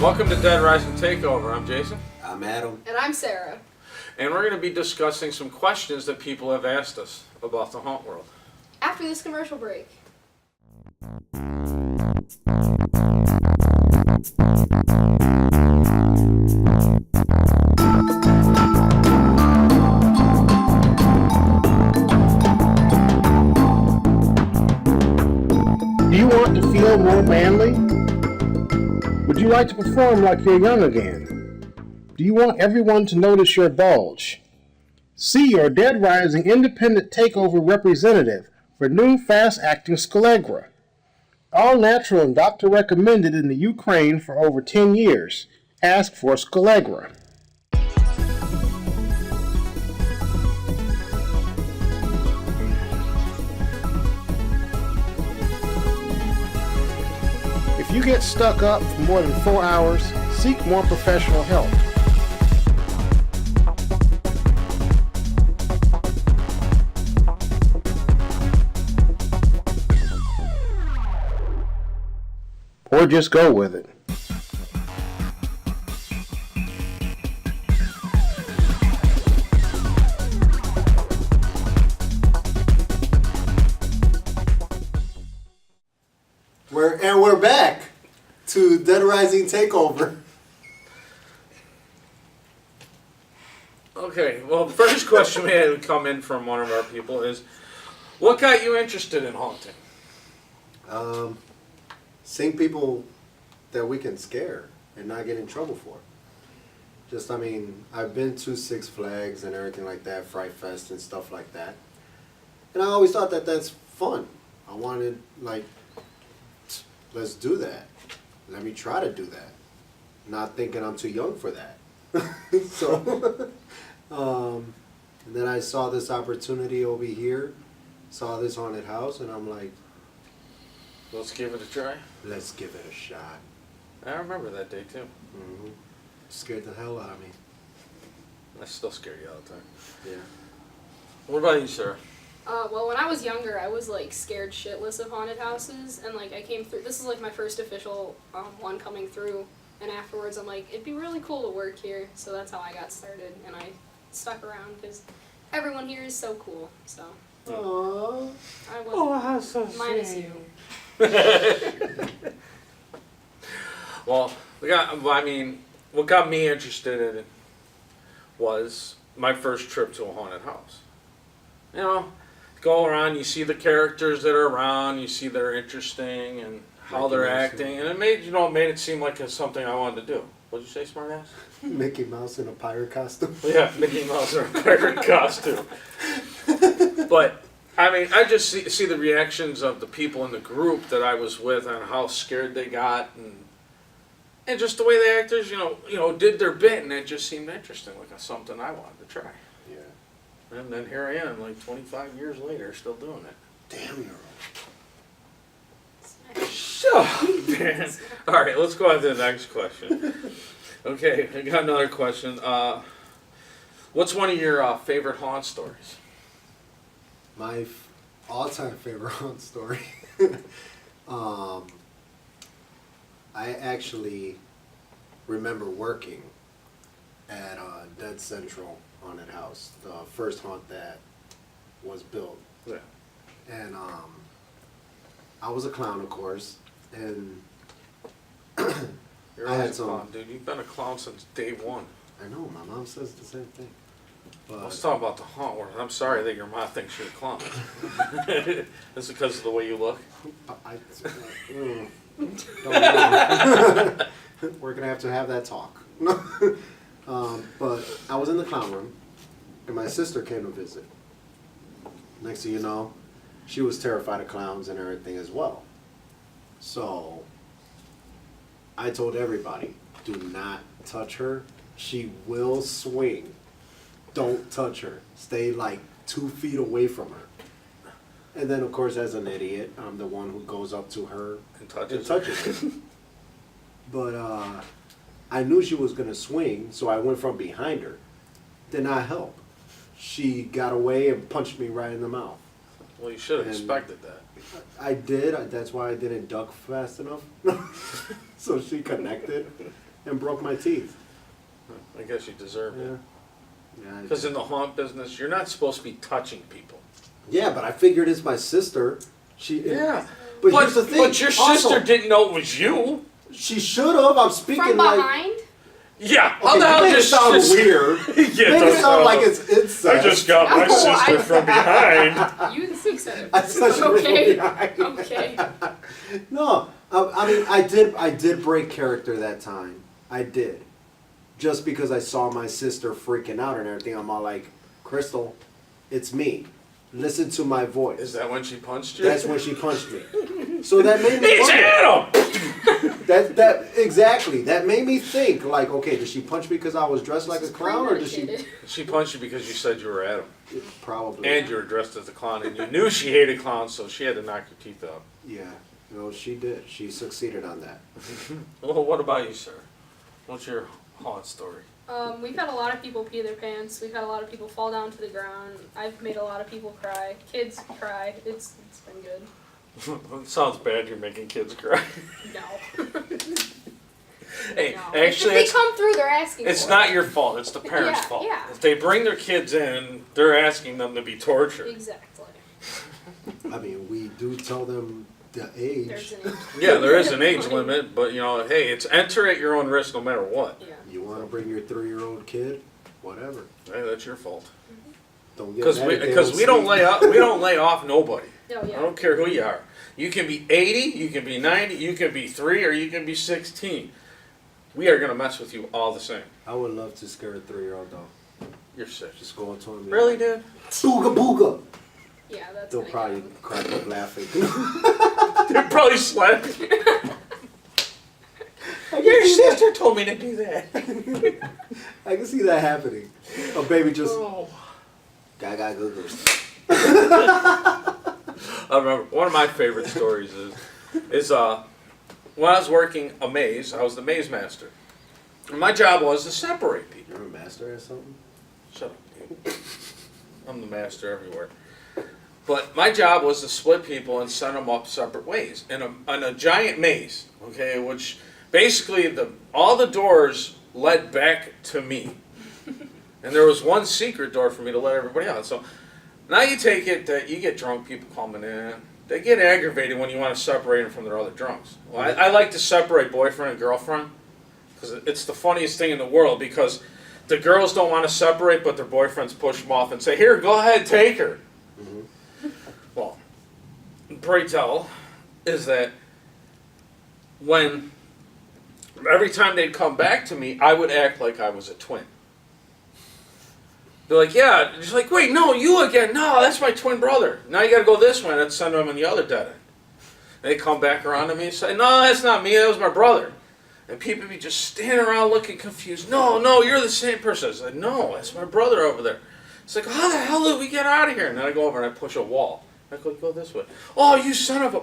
Welcome to Dead Rising Takeover. I'm Jason. I'm Adam. And I'm Sarah. And we're going to be discussing some questions that people have asked us about the haunt world. After this commercial break. Do you want to feel more manly? Would you like to perform like you're young again? Do you want everyone to notice your bulge? See your Dead Rising independent takeover representative for new fast-acting Scelera. All natural and doctor recommended in the Ukraine for over 10 years. Ask for Scelera. If you get stuck up for more than 4 hours, seek more professional help. Or just go with it. We're back to Dead Rising Takeover. Okay, well, the first question we had come in from one of our people is, what got you interested in haunting? Seeing people that we can scare and not get in trouble for. I've been to Six Flags and everything like that, Fright Fest and stuff like that. And I always thought that that's fun. I wanted, let's do that. Let me try to do that. Not thinking I'm too young for that. And then I saw this opportunity over here, saw this haunted house, and I'm like, Let's give it a try. let's give it a shot. I remember that day, too. Mm-hmm. Scared the hell out of me. I still scare you all the time. Yeah. What about you, Sarah? Well, when I was younger, I was scared shitless of haunted houses, and I came through. This is my first official one coming through, and afterwards I'm like, it'd be really cool to work here. So that's how I got started, and I stuck around because everyone here is so cool. So Aww. I was how so minus you. Well, what got me interested in it was my first trip to a haunted house. You know, go around, you see the characters that are around, you see they're interesting and how they're acting, and it made it seem like it's something I wanted to do. What'd you say, smartass? Mickey Mouse in a pirate costume. Yeah, Mickey Mouse in a pirate costume. But I just see the reactions of the people in the group that I was with on how scared they got, and just the way the actors, did their bit, and it just seemed interesting, like something I wanted to try. Yeah. And then here I am, 25 years later, still doing it. Damn, you're old. Shut up, man. All right, let's go on to the next question. Okay, I got another question. What's one of your favorite haunt stories? My all-time favorite haunt story. I actually remember working at Dead Central Haunted House, the first haunt that was built. Yeah. And I was a clown, of course, and You're I had always a some- clown, dude. You've been a clown since day one. I know, my mom says the same thing. But Let's talk about the haunt world. I'm sorry that your mom thinks you're a clown. Is it because of the way you look? don't know. We're going to have that talk. But I was in the clown room, and my sister came to visit. Next thing you know, she was terrified of clowns and everything as well. So I told everybody, do not touch her. She will swing. Don't touch her. Stay 2 feet away from her. And then, of course, as an idiot, I'm the one who goes up to her And touches her. But I knew she was going to swing, so I went from behind her. Did not help. She got away and punched me right in the mouth. Well, you should have And expected that. I did. That's why I didn't duck fast enough. So she connected. and broke my teeth. I guess you deserve it. Yeah. Because in the haunt business, you're not supposed to be touching people. Yeah, but I figured it's my sister. Yeah. But here's the thing. But your sister also, didn't know it was you. She should have. I'm speaking From like. behind? Yeah. How Okay, the hell you make it just sound weird. Yeah, Make it sound like it's incest. I just got my No, sister I- from behind. You said it. I said she was Okay. behind. Okay. No, I mean I did break character that time. I did, just because I saw my sister freaking out and everything. I'm all like, Crystal, it's me. Listen to my voice. Is that when she punched you? That's when she punched me. So that made me It's wonder. Adam! That exactly. That made me think. Like, okay, did she punch me because I was dressed like a clown, or did she? Premeditated. She punched you because you said you were Adam. Probably. And you were dressed as a clown, and you knew she hated clowns, so she had to knock your teeth out. Yeah. No, she did. She succeeded on that. Well, what about you, sir? What's your haunt story? We've had a lot of people pee their pants. We've had a lot of people fall down to the ground. I've made a lot of people cry. Kids cry. It's been good. It sounds bad you're making kids cry. No. Hey, No. actually, if they come through, they're asking it's for not it. your fault. It's the parents' Yeah, fault. yeah. If they bring their kids in, they're asking them to be tortured. Exactly. I mean, we do tell them the age. There's an age. Yeah, there is an age limit, but you know, hey, it's enter at your own risk no matter what. Yeah. You want to bring your 3-year-old kid? Whatever. Hey, that's your fault. Don't get Because mad we if they because don't we don't see. lay off we don't lay off nobody. Oh, I yeah. don't care who you are. You can be 80, you can be 90, you can be 3, or you can be 16. We are gonna mess with you all the same. I would love to scare a 3-year-old though. You're sick. Just go up to him. Really, dude? Booga booga. Yeah, that's They'll gonna probably count. crack up laughing. They're probably slapping. I Your can see that. sister told me to do that. I can see that happening. A baby just Oh. gaga googles. I remember one of my favorite stories is when I was working a maze, I was the maze master. And my job was to separate people. You're a master or something? Shut up, dude. I'm the master everywhere. But my job was to split people and send them up separate ways in a giant maze, okay, which basically all the doors led back to me. And there was one secret door for me to let everybody out. So now you take it that you get drunk people coming in. They get aggravated when you want to separate them from their other drunks. Well, I like to separate boyfriend and girlfriend because it's the funniest thing in the world because the girls don't want to separate, but their boyfriends push them off and say, "Here, go ahead, take her." Mm-hmm. Well, pray tell is that when every time they'd come back to me, I would act like I was a twin. They're like, yeah. Just like, wait, no, you again. No, that's my twin brother. Now you got to go this way. Let's send them in the other dead end. They come back around to me and say, no, that's not me. That was my brother. And people be just standing around looking confused. No, you're the same person. I said, no, that's my brother over there. It's like, how the hell did we get out of here? And then I go over and I push a wall. I go this way. Oh, you son of a...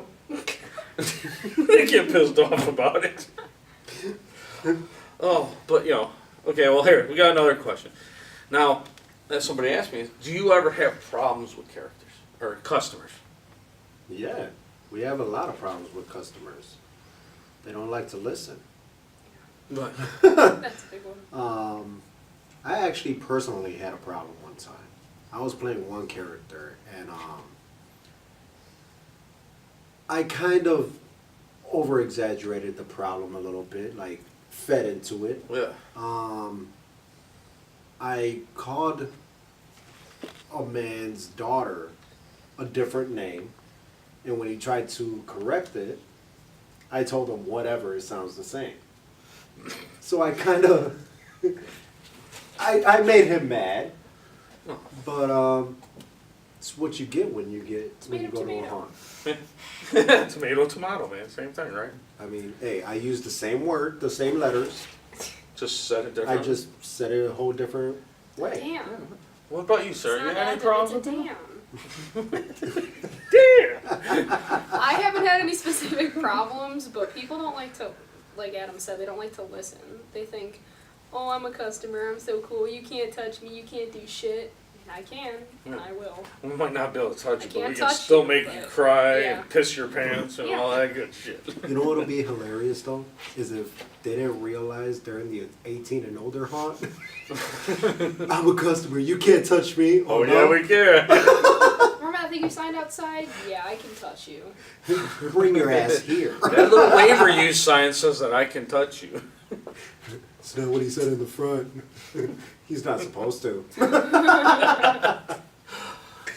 They get pissed off about it. Oh, but, okay, well, here, we got another question. Now, as somebody asked me, do you ever have problems with characters or customers? Yeah, we have a lot of problems with customers. They don't like to listen. But That's a big one. I actually personally had a problem one time. I was playing one character and I kind of over exaggerated the problem a little bit, like fed into it. yeah, I called a man's daughter a different name, and when he tried to correct it, I told him whatever, it sounds the same. So I kind of, I made him mad, but it's what you get when you go to a haunt. tomato, man, same thing, right? I mean, hey, I used the same word, the same letters. Just said it I different. just said it a whole different way. Damn. What about you, sir? It's You not got any Adam, problems? it's a damn. Damn. I haven't had any specific problems, but people don't like to, like Adam said, they don't like to listen. They think, oh, I'm a customer, I'm so cool, you can't touch me, you can't do shit. I can, and I will. We might not be able to touch I you, but we can't can touch still you, make but- you cry yeah. and piss your pants and Yeah. all that good shit. You know what would be hilarious though? Is if they didn't realize during the 18 and older haunt, I'm a customer, you can't touch me. Oh, no. yeah, we can. Remember that thing you signed outside? Yeah, I can touch you. Bring your ass here. That little waiver you sign says that I can touch you. It's not what he said in the front. He's not supposed to.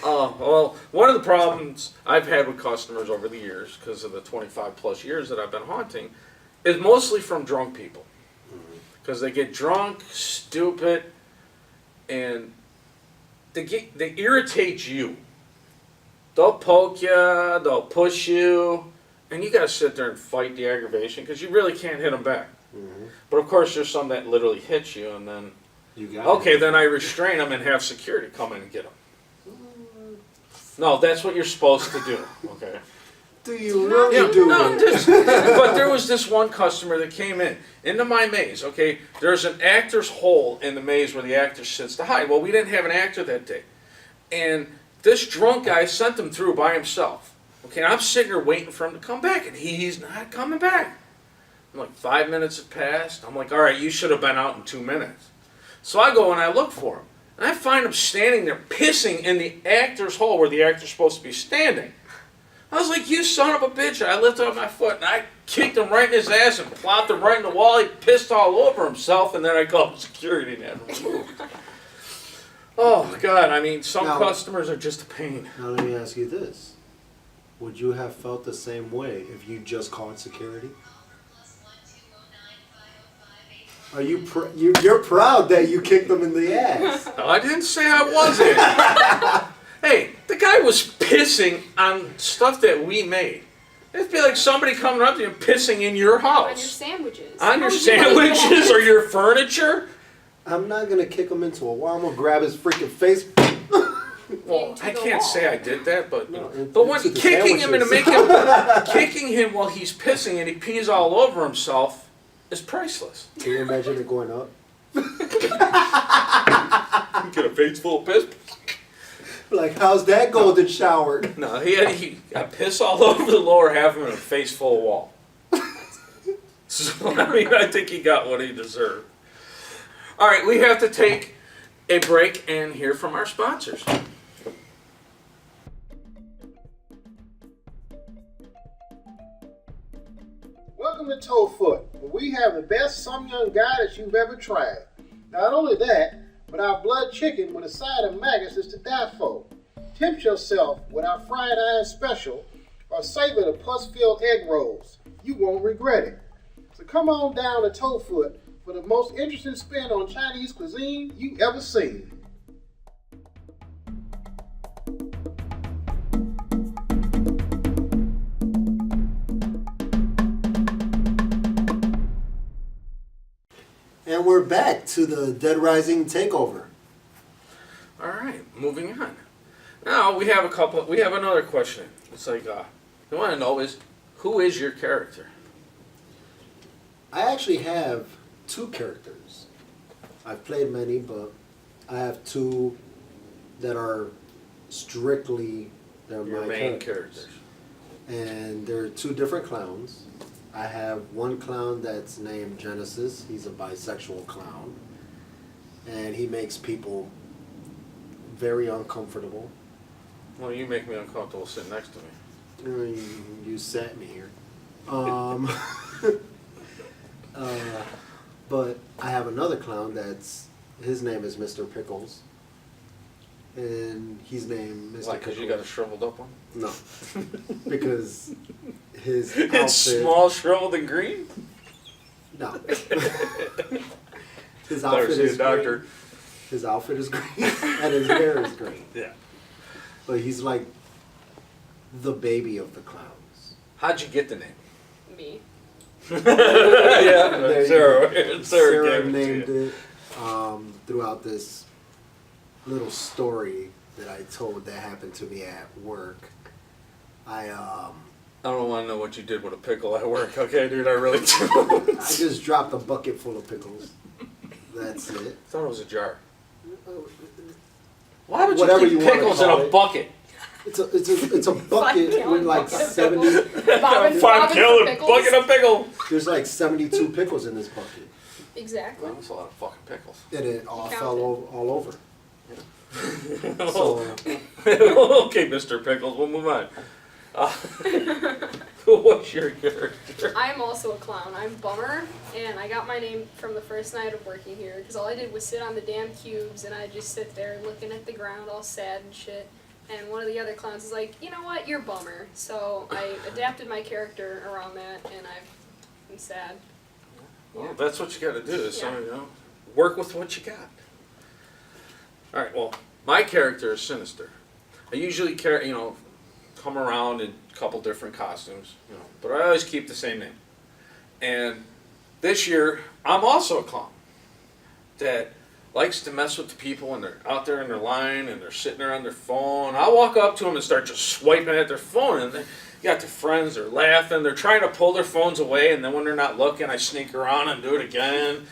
Well, one of the problems I've had with customers over the years, because of the 25 plus years that I've been haunting, is mostly from drunk people. Because they get drunk, stupid, and they irritate you. They'll poke you, they'll push you, and you gotta sit there and fight the aggravation, because you really can't hit them back. But of course, there's some that literally hit you, and then, You got okay, it. then I restrain them and have security come in and get them. No, that's what you're supposed to do, okay? Do you really do it? But there was this one customer that came into my maze, okay? There's an actor's hole in the maze where the actor sits to hide. Well, we didn't have an actor that day. And this drunk guy sent him through by himself. Okay, and I'm sitting there waiting for him to come back, and he's not coming back. I'm like, 5 minutes have passed. I'm like, all right, you should have been out in 2 minutes. So I go and I look for him. And I find him standing there pissing in the actor's hole where the actor's supposed to be standing. I was like, you son of a bitch. And I lifted up my foot and I kicked him right in his ass and plopped him right in the wall. He pissed all over himself, and then I called security and had him removed. Oh, God. I mean, some Now- customers are just a pain. Now let me ask you this. Would you have felt the same way if you just called security? Are you're proud that you kicked them in the ass? No, I didn't say I wasn't. Hey, the guy was pissing on stuff that we made. It'd be like somebody coming up to you and pissing in your On your house. sandwiches. On your How would you like sandwiches that? or your furniture? I'm not gonna kick him into a wall. I'm gonna grab his freaking face. Well, Into I the can't wall. say I did that, but No, but when into the kicking him and sandwiches. make him kicking him while he's pissing and he pees all over himself is priceless. Can you imagine it going up? Get a face full of piss. Like, how's that golden shower? No, he got piss all over the lower half of him and a face full of wall. So I mean, I think he got what he deserved. All right, we have to take a break and hear from our sponsors. Welcome to Offutt, where we have the best some young guy that you've ever tried. Not only that, but our blood chicken with a side of maggots is to die for. Tempt yourself with our fried iron special or savor the pus-filled egg rolls. You won't regret it. So come on down to Offutt for the most interesting spin on Chinese cuisine you ever seen. And we're back to the Dead Rising Takeover. All right, moving on. Now we have another question. It's like, I want to know is, who is your character? I actually have two characters. I've played many, but I have two that are strictly Your my main characters. characters. And they're two different clowns. I have one clown that's named Genesis. He's a bisexual clown. And he makes people very uncomfortable. Well, you make me uncomfortable sitting next to me. You sat me here. But I have another clown his name is Mr. Pickles. And he's named Mr. Why? Pickles. Because you got a shriveled up one? No. Because his outfit... It's small, shriveled, and green? No. His Better outfit see is a doctor. green. His outfit is green. And his hair is green. Yeah. But he's like the baby of the clowns. How'd you get the name? Me. Yeah, There you Sarah. go. Sarah Sarah gave it named to you. it throughout this little story that I told that happened to me at work. I don't want to know what you did with a pickle at work, okay, dude? I really do. I just dropped a bucket full of pickles. That's it. I thought it was a jar. Why would Whatever you you keep wanna pickles in call a it. bucket? It's a bucket 5 with like bucket of 70. pickles. Bobbin 5 for gallon pickles. bucket of pickles. There's like 72 pickles in this bucket, Exactly. That's a lot of fucking pickles. and it all You fell counted. all over. So Okay, Mr. Pickles, we'll move on. What's your character? I am also a clown. I'm Bummer, and I got my name from the first night of working here because all I did was sit on the damn cubes and I'd just sit there looking at the ground all sad and shit. And one of the other clowns is like, you know what, you're Bummer. So I adapted my character around that, and I'm sad. Well, that's what you got to do. Is Yeah. work with what you got. All right. Well, my character is Sinister. I usually come around in a couple different costumes, but I always keep the same name. And this year, I'm also a clown that likes to mess with the people when they're out there in their line and they're sitting there on their phone. I'll walk up to them and start just swiping at their phone, and they got their friends, they're laughing, they're trying to pull their phones away, and then when they're not looking, I sneak around and do it again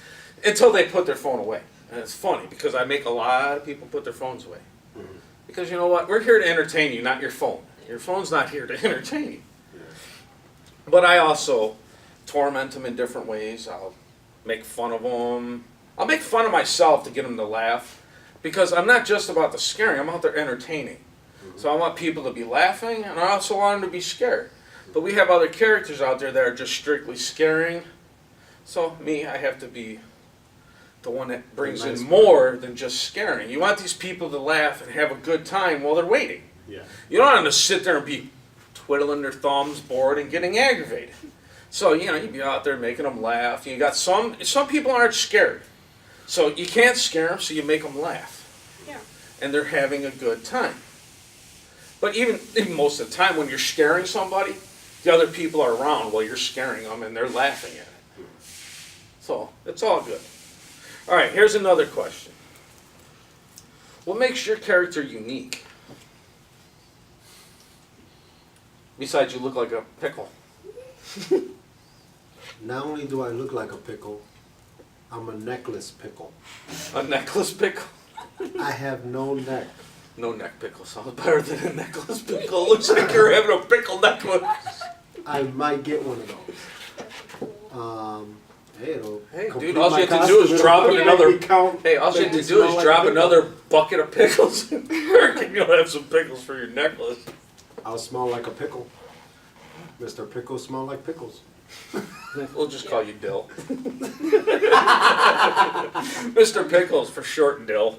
until they put their phone away. And it's funny because I make a lot of people put their phones away. Because you know what? We're here to entertain you, not your phone. Your phone's not here to entertain you. But I also torment them in different ways. I'll make fun of them. I'll make fun of myself to get them to laugh. Because I'm not just about the scaring, I'm out there entertaining. So I want people to be laughing, and I also want them to be scared. But we have other characters out there that are just strictly scaring. So me, I have to be the one that brings in more than just scaring. You want these people to laugh and have a good time while they're waiting. yeah, You don't want them to sit there and be twiddling their thumbs, bored, and getting aggravated. So, you'd be out there making them laugh. You got some people aren't scared. So you can't scare them, so you make them laugh. Yeah. And they're having a good time. But even most of the time when you're scaring somebody, the other people are around while you're scaring them and they're laughing at it. So it's all good. All right, here's another question. What makes your character unique? Besides you look like a pickle. not only do I look like a pickle, I'm a necklace pickle. A necklace pickle? I have no neck. No neck pickle sounds better than a necklace pickle. Looks like you're having a pickle necklace. I might get one of those. Hey, it'll Hey, complete dude, all my you have to do costume. is It'll drop make another. me count- Hey, all you make have to me do smell is like drop a pickle. another bucket of pickles in there, and you'll have some pickles for your necklace. I'll smell like a pickle. Mr. Pickle smell like pickles. We'll just call you Dill. Mr. Pickles for short, Dill.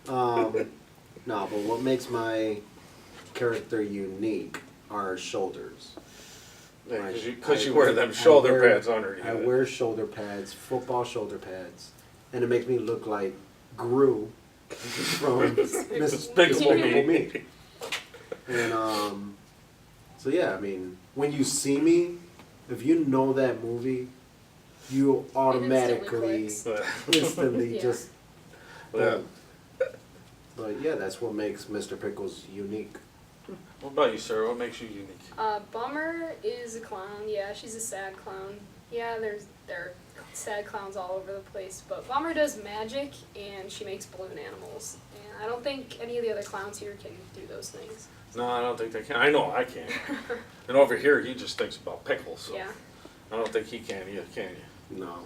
No, but what makes my character unique are shoulders. Because you wear them shoulder pads underneath. I wear shoulder pads, football shoulder pads, and it makes me look like Gru from Despicable Me. And so yeah, I mean, when you see me, if you know that movie, you automatically, instantly Yeah. just. Yeah. boom. But yeah, that's what makes Mr. Pickles unique. What about you, sir? What makes you unique? Bummer is a clown. Yeah, she's a sad clown. Yeah, there are sad clowns all over the place. But Bummer does magic, and she makes balloon animals. And I don't think any of the other clowns here can do those things. No, I don't think they can. I know I can. And over here, he just thinks about pickles. So Yeah. I don't think he can either, can you? No.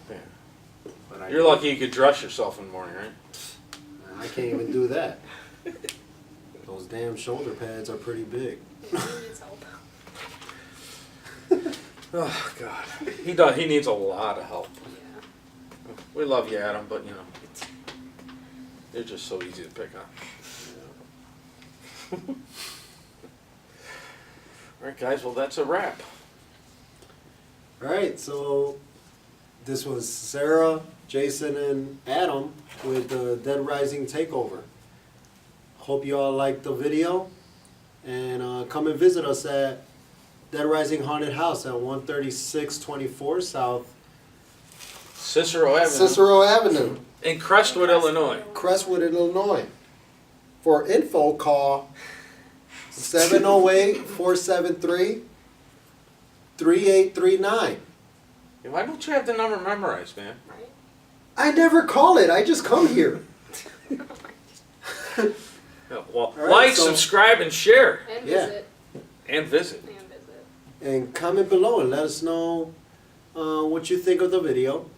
Yeah. But You're lucky you could dress yourself in the morning, right? I can't even do that. Those damn shoulder pads are pretty big. Yeah, he needs help. Oh, God. He does. He needs a lot of help. Yeah. We love you, Adam, but, you're just so easy to pick on. All right, guys. Well, that's a wrap. Alright, so this was Sarah, Jason, and Adam with the Dead Rising Takeover. Hope you all liked the video, and come and visit us at Dead Rising Haunted House at 13624 South Cicero Avenue. Cicero Avenue, In Crestwood, Illinois. Crestwood, Illinois. For info, call 708-473-3839. Why don't you have the number memorized, man? Right? I never call it, I just come here. Yeah, well, right, like, so- subscribe, and share, And Yeah. visit. and visit. And visit. And comment below and let us know what you think of the video.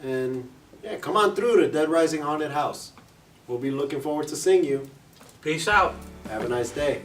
And yeah, come on through to Dead Rising Haunted House. We'll be looking forward to seeing you. Peace out. Have a nice day.